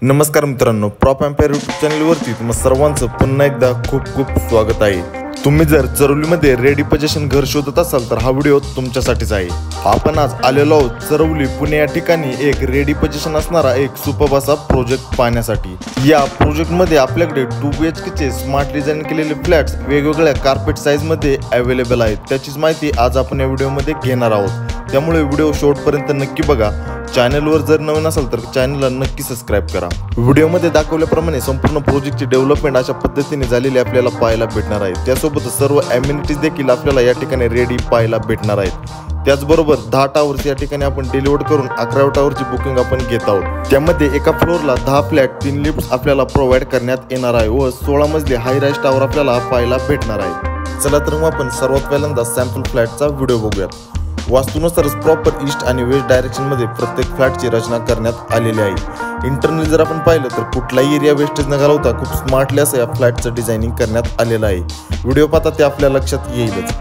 नमस्कार मित्रांनो, prop empire YouTube चॅनलवरती तुम्हा सर्वांचं पुन्हा एकदा खूप खूप स्वागत आहे। तुम्ही जर चरवलीमध्ये रेडी पोझिशन घर शोधत असाल तर हा व्हिडिओ तुमच्यासाठीच आहे। आपण आज आलेलो आहोत चरवली पुणे या ठिकाणी एक रेडी पोझिशन असणारा एक सुपर्ब असा प्रोजेक्ट पाहण्यासाठी। या प्रोजेक्टमध्ये आपल्याकडे 2 BHK चे स्मार्ट डिझाइन केलेले फ्लॅट्स वेगवेगळ्या कार्पेट साइज मध्ये अवेलेबल आहेत। त्याचीच माहिती आज आपण या व्हिडिओमध्ये घेणार आहोत, त्यामुळे व्हिडिओ शेवटपर्यंत नक्की बघा। चॅनलवर जर नवीन असाल तर चॅनलला नक्की सबस्क्राइब करा। व्हिडिओमध्ये दाखवल्याप्रमाणे संपूर्ण प्रोजेक्टची डेव्हलपमेंट अशा पद्धतीने झालेली आपल्याला पाहायला भेटणार आहे। त्यासोबत सर्व अम्युनिटीज देखील आपल्याला या ठिकाणी रेडी पाहायला भेटणार आहेत। त्याचबरोबर 10 टावर्स या ठिकाणी आपण डिलिव्हर करून 11व्या टावरची बुकिंग आपण घेत आहोत। त्यामध्ये एका फ्लोअरला 10 फ्लॅट 3 लिफ्ट्स आपल्याला प्रोव्हाइड करण्यात येणार आहे व 16 मजली हाय राईज टावर आपल्याला पाहायला भेटणार आहे। चला तर मग आपण सर्वात पहिल्यांदा सॅम्पल फ्लॅटचा व्हिडिओ बघूयात। वास्तूनुसारच प्रॉपर ईस्ट आणि वेस्ट डायरेक्शन मध्ये प्रत्येक फ्लॅटची रचना करण्यात आलेली आहे। इंटरनली जर आपण पाहिलं तर कुठलाही एरिया वेस्टेज न घालवता खूप स्मार्टली असं या फ्लॅटचं डिझायनिंग करण्यात आलेलं आहे। व्हिडिओ पाहता ते आपल्या लक्षात येईलच।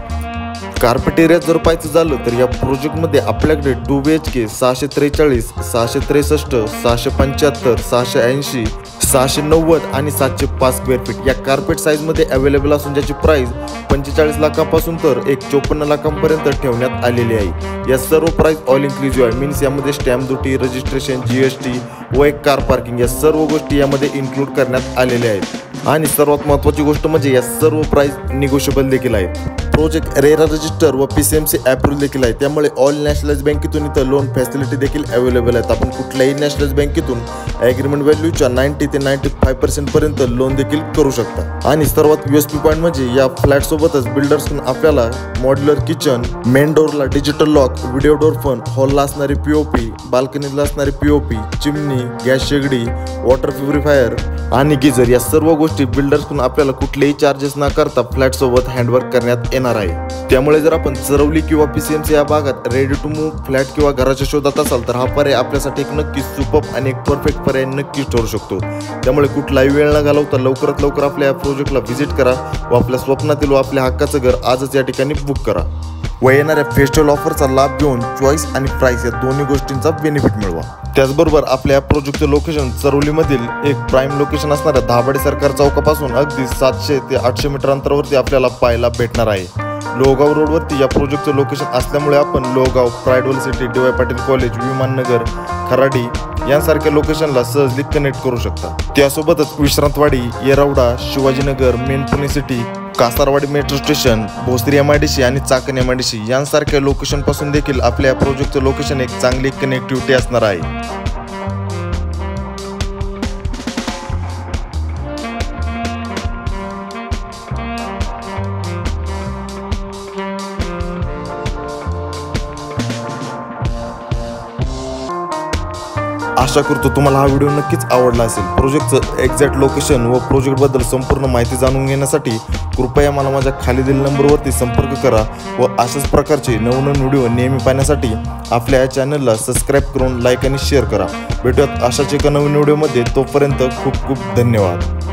कार्पेट एरिया जर पाहायचं झालं तर या प्रोजेक्टमध्ये आपल्याकडे 2 BHK 643, 663, 675, 680, 690 आणि 705 स्क्वेअर फीट या कार्पेट साईजमध्ये अवेलेबल असून ज्याची प्राइस 45 लाखांपासून तर 54 लाखांपर्यंत ठेवण्यात आलेली आहे। या सर्व प्राइस ऑल इन्क्लुझिव्ह आहे, मीन्स यामध्ये स्टॅम्प ड्युटी, रजिस्ट्रेशन, GST व एक कार पार्किंग या सर्व गोष्टी यामध्ये इन्क्लूड करण्यात आलेल्या आहेत। आणि सर्वात महत्त्वाची गोष्ट म्हणजे या सर्व प्राइस निगोशिएबल देखील आहेत। प्रोजेक्ट रेरा रजिस्टर व PCMC अप्रूव्ह देखील आहे, त्यामुळे ऑल नॅशनलाइज बँकेतून इथं लोन फॅसिलिटी देखील अवेलेबल आहेत। आपण कुठल्याही नॅशनलाइज बँकेतून ॲग्रीमेंट व्हॅल्यूच्या 90 ते 95% पर्यंत लोन देखील करू शकता। आणि सर्वात USP पॉईंट म्हणजे या फ्लॅट सोबतच बिल्डर्सकडून आपल्याला मॉड्युलर किचन, मेन डोरला digital lock, video door phone, हॉलला असणारी POP, बाल्कनीला असणारी POP, चिमनी, गॅस शेगडी, वॉटर प्युरिफायर आणि गिझर या सर्व गोष्टी बिल्डर्सकडून आपल्याला कुठलेही चार्जेस न करता फ्लॅट सोबत हँडवर्क करण्यात येणार आहे। त्यामुळे जर आपण चरवली किंवा PCMC या भागात रेडी टू मूव्ह फ्लॅट किंवा घराच्या शोधात असाल तर हा पर्याय आपल्यासाठी एक नक्कीच सुपर्ब आणि एक परफेक्ट पर्याय नक्कीच ठरू शकतो। त्यामुळे कुठलाही वेळ न घालवता लवकरात लवकर आपल्या या प्रोजेक्टला व्हिजिट करा व आपल्या स्वप्नातील व आपल्या हक्काचं घर आजच या ठिकाणी बुक करा व येणाऱ्या फेस्टिवल ऑफरचा लाभ घेऊन चॉईस आणि प्राइस या दोन्ही गोष्टींचा बेनिफिट मिळवा। त्याचबरोबर आपल्या प्रोजेक्टचं लोकेशन चरवलीमधील एक प्राईम लोकेशन असणाऱ्या दाभाडे सरकार चौकापासून अगदी 700 ते 800 मीटर अंतरावरती आपल्याला पाहायला भेटणार आहे। लोहगाव रोडवरती या प्रोजेक्टचं लोकेशन असल्यामुळे आपण Lohegaon, pride world city, DY Patil college, Vimannagar, Kharadi यांसारख्या लोकेशनला सहजली कनेक्ट करू शकता। त्यासोबतच Vishrantwadi, Yerawada, Shivajinagar, main Pune city, Kasarwadi metro station, Bhosari MIDC आणि चाकण MIDC यांसारख्या लोकेशन पासून देखील आपल्या प्रोजेक्टचं लोकेशन एक चांगली कनेक्टिव्हिटी असणार आहे। आशा करतो तुम्हाला हा व्हिडिओ नक्कीच आवडला असेल। प्रोजेक्टचं एक्झॅक्ट लोकेशन व प्रोजेक्टबद्दल संपूर्ण माहिती जाणून घेण्यासाठी कृपया मला माझ्या खाली दिलेल्या नंबरवरती संपर्क करा व अशाच प्रकारचे नवनवीन व्हिडिओ नेहमी पाहण्यासाठी आपल्या या चॅनलला सबस्क्राईब करून लाईक आणि शेअर करा। भेटूयात अशाच एका नवीन व्हिडिओमध्ये, तोपर्यंत खूप खूप धन्यवाद।